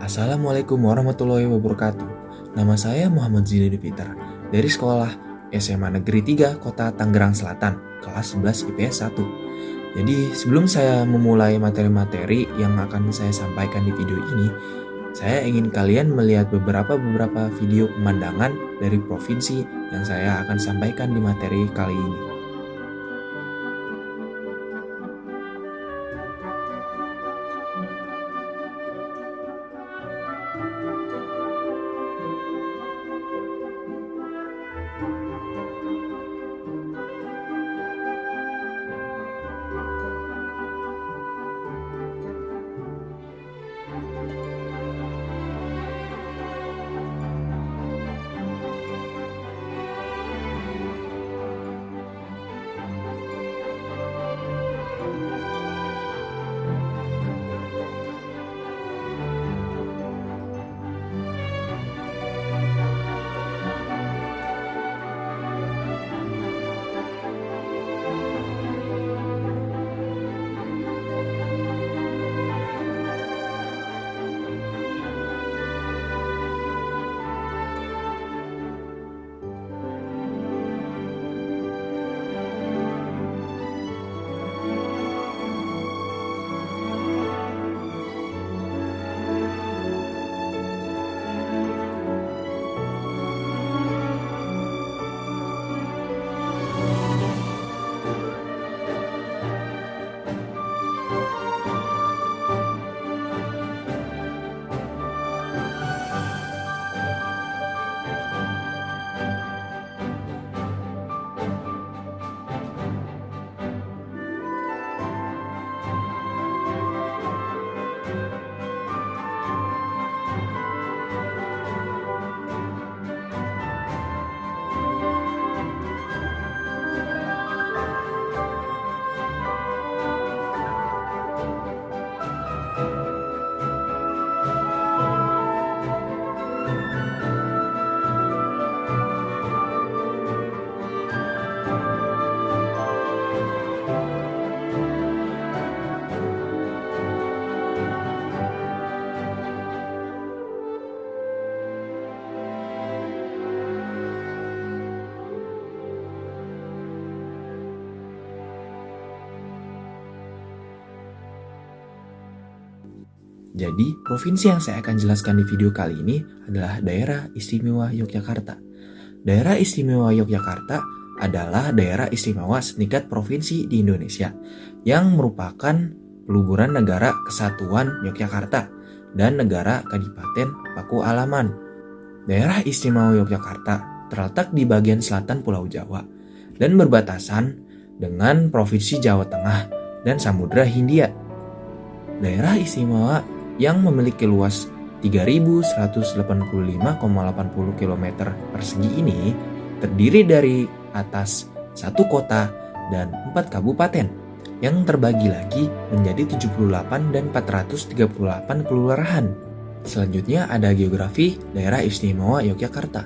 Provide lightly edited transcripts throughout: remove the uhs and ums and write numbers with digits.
Assalamualaikum warahmatullahi wabarakatuh. Nama saya Muhammad Zinedi Peter dari sekolah SMA Negeri 3 Kota Tangerang Selatan, kelas 11 IPS 1. Jadi sebelum saya memulai materi-materi yang akan saya sampaikan di video ini, saya ingin kalian melihat beberapa video pemandangan dari provinsi yang saya akan sampaikan di materi kali ini. Jadi, provinsi yang saya akan jelaskan di video kali ini adalah Daerah Istimewa Yogyakarta. Daerah Istimewa Yogyakarta adalah daerah istimewa setingkat provinsi di Indonesia yang merupakan peluburan negara Kesatuan Yogyakarta dan negara Kadipaten Paku Alaman. Daerah Istimewa Yogyakarta terletak di bagian selatan Pulau Jawa dan berbatasan dengan Provinsi Jawa Tengah dan Samudra Hindia. Daerah istimewa yang memiliki luas 3.185,80 km persegi ini terdiri dari atas 1 kota dan 4 kabupaten yang terbagi lagi menjadi 78 dan 438 kelurahan. Selanjutnya ada geografi Daerah Istimewa Yogyakarta.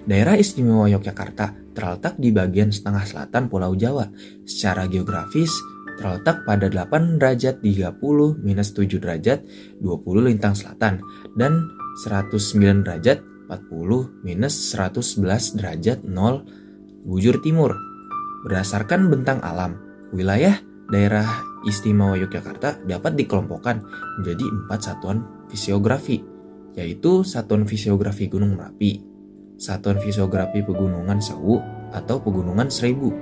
Daerah Istimewa Yogyakarta terletak di bagian setengah selatan Pulau Jawa. Secara geografis terletak pada 8 derajat 30 minus 7 derajat 20 lintang selatan dan 109 derajat 40 minus 111 derajat 0 bujur timur. Berdasarkan bentang alam, wilayah Daerah Istimewa Yogyakarta dapat dikelompokkan menjadi 4 satuan fisiografi, yaitu Satuan Fisiografi Gunung Merapi, Satuan Fisiografi Pegunungan Sewu atau Pegunungan Seribu,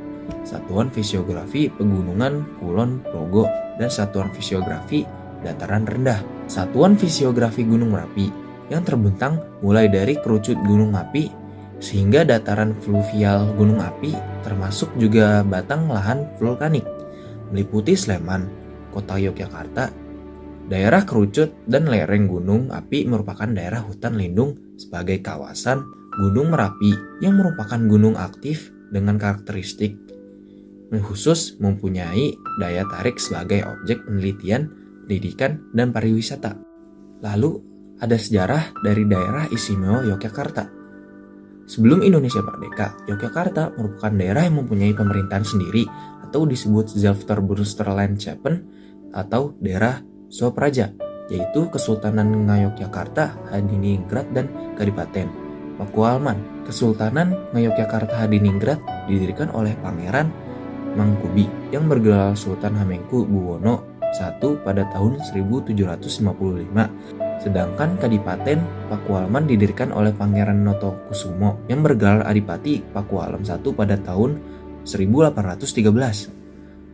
Satuan Fisiografi Pegunungan Kulon Progo, dan Satuan Fisiografi Dataran Rendah. Satuan Fisiografi Gunung Merapi yang terbentang mulai dari kerucut gunung api sehingga dataran fluvial gunung api, termasuk juga batang lahan vulkanik, meliputi Sleman, Kota Yogyakarta. Daerah kerucut dan lereng gunung api merupakan daerah hutan lindung sebagai kawasan Gunung Merapi yang merupakan gunung aktif dengan karakteristik khusus mempunyai daya tarik sebagai objek penelitian, pendidikan, dan pariwisata. Lalu, ada sejarah dari Daerah Istimewa Yogyakarta. Sebelum Indonesia merdeka, Yogyakarta merupakan daerah yang mempunyai pemerintahan sendiri atau disebut Zelfterbursterlandschappen atau daerah Swapraja. yaitu Kesultanan Ngayogyakarta, Hadiningrat, dan Kadipaten Pakualaman. Kesultanan Ngayogyakarta Hadiningrat didirikan oleh Pangeran Mangkubi yang bergelar Sultan Hamengkubuwono I pada tahun 1755. Sedangkan Kadipaten Pakualaman didirikan oleh Pangeran Notokusumo yang bergelar Adipati Pakualam I pada tahun 1813.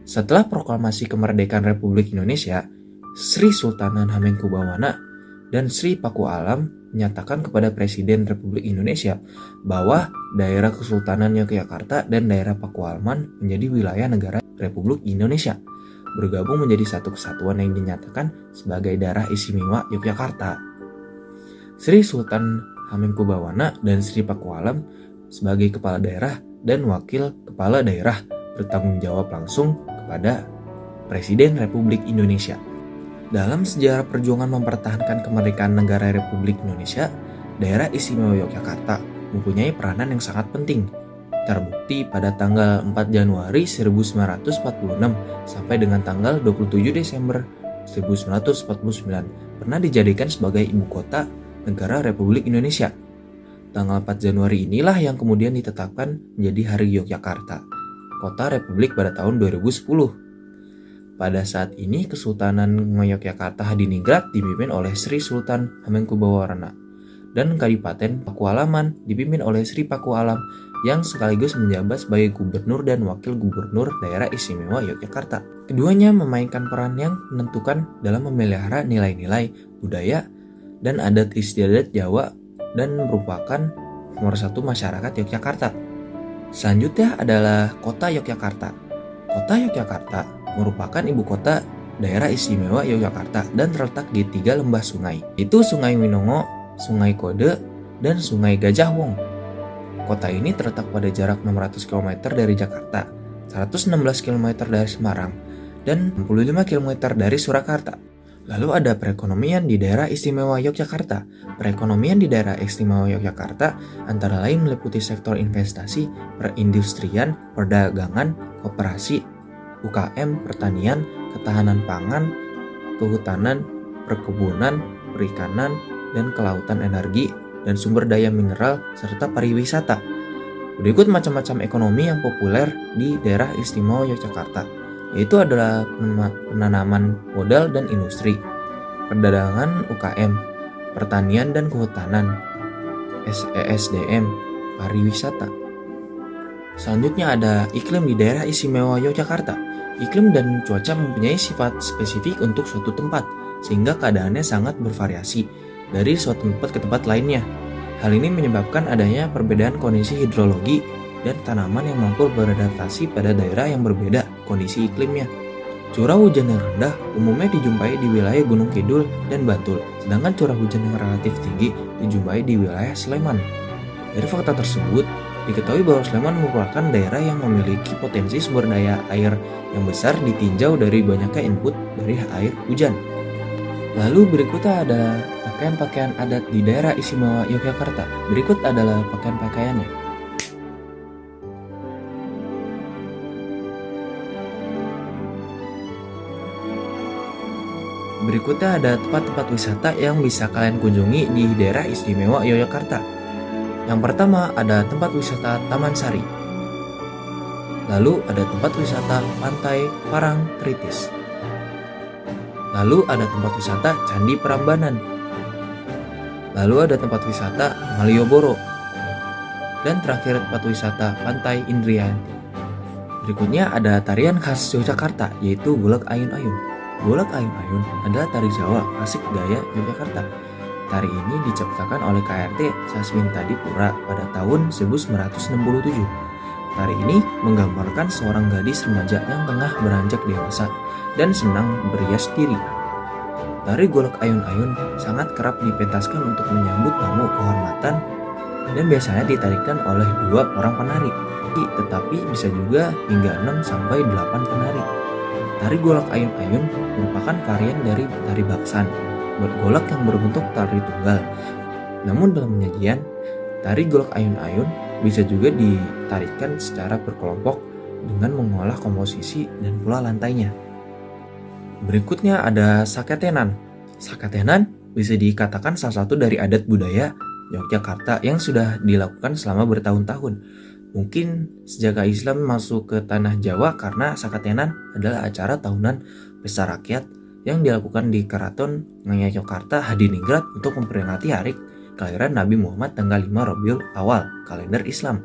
Setelah proklamasi kemerdekaan Republik Indonesia, Sri Sultanan Hamengkubuwono dan Sri Pakualam menyatakan kepada Presiden Republik Indonesia bahwa daerah Kesultanan Yogyakarta dan daerah Pakualaman menjadi wilayah negara Republik Indonesia, bergabung menjadi satu kesatuan yang dinyatakan sebagai daerah istimewa Yogyakarta. Sri Sultan Hamengkubuwono dan Sri Pakualam sebagai kepala daerah dan wakil kepala daerah bertanggung jawab langsung kepada Presiden Republik Indonesia. Dalam sejarah perjuangan mempertahankan kemerdekaan negara Republik Indonesia, daerah istimewa Yogyakarta mempunyai peranan yang sangat penting. Terbukti pada tanggal 4 Januari 1946 sampai dengan tanggal 27 Desember 1949 pernah dijadikan sebagai ibu kota negara Republik Indonesia. Tanggal 4 Januari inilah yang kemudian ditetapkan menjadi Hari Yogyakarta, kota Republik pada tahun 2010. Pada saat ini Kesultanan Ngayogyakarta Hadiningrat dipimpin oleh Sri Sultan Hamengkubuwono dan Kadipaten Pakualaman dipimpin oleh Sri Pakualam yang sekaligus menjabat sebagai gubernur dan wakil gubernur daerah istimewa Yogyakarta. Keduanya memainkan peran yang menentukan dalam memelihara nilai-nilai budaya dan adat istiadat Jawa dan merupakan nomor satu masyarakat Yogyakarta. Selanjutnya adalah Kota Yogyakarta. Kota Yogyakarta merupakan ibu kota daerah istimewa Yogyakarta dan terletak di 3 lembah sungai, yaitu Sungai Winongo, Sungai Kode, dan Sungai Gajah Wong. Kota ini terletak pada jarak 600 km dari Jakarta, 116 km dari Semarang, dan 65 km dari Surakarta. Lalu ada perekonomian di daerah istimewa Yogyakarta. Perekonomian di daerah istimewa Yogyakarta antara lain meliputi sektor investasi, perindustrian, perdagangan, koperasi, UKM, pertanian, ketahanan pangan, kehutanan, perkebunan, perikanan, dan kelautan, energi, dan sumber daya mineral, serta pariwisata. Berikut macam-macam ekonomi yang populer di daerah istimewa Yogyakarta, yaitu adalah penanaman modal dan industri, perdagangan UKM, pertanian dan kehutanan, ESDM, pariwisata. Selanjutnya ada iklim di daerah istimewa Yogyakarta. Iklim dan cuaca mempunyai sifat spesifik untuk suatu tempat, sehingga keadaannya sangat bervariasi dari suatu tempat ke tempat lainnya. Hal ini menyebabkan adanya perbedaan kondisi hidrologi dan tanaman yang mampu beradaptasi pada daerah yang berbeda kondisi iklimnya. Curah hujan yang rendah umumnya dijumpai di wilayah Gunung Kidul dan Bantul, sedangkan curah hujan yang relatif tinggi dijumpai di wilayah Sleman. Dari fakta tersebut, diketahui bahwa Sleman merupakan daerah yang memiliki potensi sumber daya air yang besar ditinjau dari banyaknya input dari air hujan. Lalu berikutnya adalah pakaian-pakaian adat di daerah istimewa Yogyakarta. Berikut adalah pakaian-pakaiannya. Berikutnya ada tempat-tempat wisata yang bisa kalian kunjungi di daerah istimewa Yogyakarta. Yang pertama ada tempat wisata Taman Sari. Lalu ada tempat wisata Pantai Parangtritis. Lalu ada tempat wisata Candi Prambanan. Lalu ada tempat wisata Malioboro. Dan terakhir tempat wisata Pantai Indrianti. Berikutnya ada tarian khas Yogyakarta yaitu Golek Ayun-Ayun. Golek Ayun-Ayun adalah tari Jawa klasik gaya Yogyakarta. Tari ini diciptakan oleh KRT Saswintadipura pada tahun 1967. Tari ini menggambarkan seorang gadis remaja yang tengah beranjak dewasa dan senang berias diri. Tari Golek Ayun-Ayun sangat kerap dipentaskan untuk menyambut tamu kehormatan dan biasanya ditarikan oleh 2 orang penari, tetapi bisa juga hingga 6-8 penari. Tari Golek Ayun-Ayun merupakan varian dari tari baksan, golek yang berbentuk tari tunggal. Namun dalam penyajian, tari Golek Ayun-Ayun bisa juga ditarikan secara berkelompok dengan mengolah komposisi dan pula lantainya. Berikutnya ada saketenan. Sakatenan bisa dikatakan salah satu dari adat budaya Yogyakarta yang sudah dilakukan selama bertahun-tahun. Mungkin sejak Islam masuk ke tanah Jawa karena Sakatenan adalah acara tahunan pesta rakyat yang dilakukan di Keraton Ngayogyakarta Hadiningrat untuk memperingati hari kelahiran Nabi Muhammad tanggal 5 Rabiul Awal kalender Islam.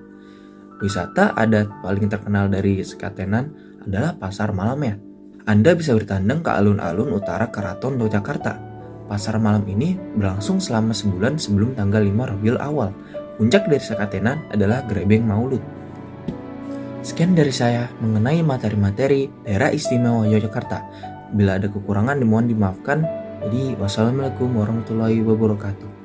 Wisata adat paling terkenal dari Sakatenan adalah pasar malamnya. Anda bisa bertandang ke alun-alun utara Keraton Yogyakarta. Pasar malam ini berlangsung selama sebulan sebelum tanggal 5 Rabiul Awal. Puncak dari Sakatenan adalah Grebeng Maulud. Sekian dari saya mengenai materi-materi Daerah Istimewa Yogyakarta. Bila ada kekurangan dimohon dimaafkan. Jadi wassalamualaikum warahmatullahi wabarakatuh.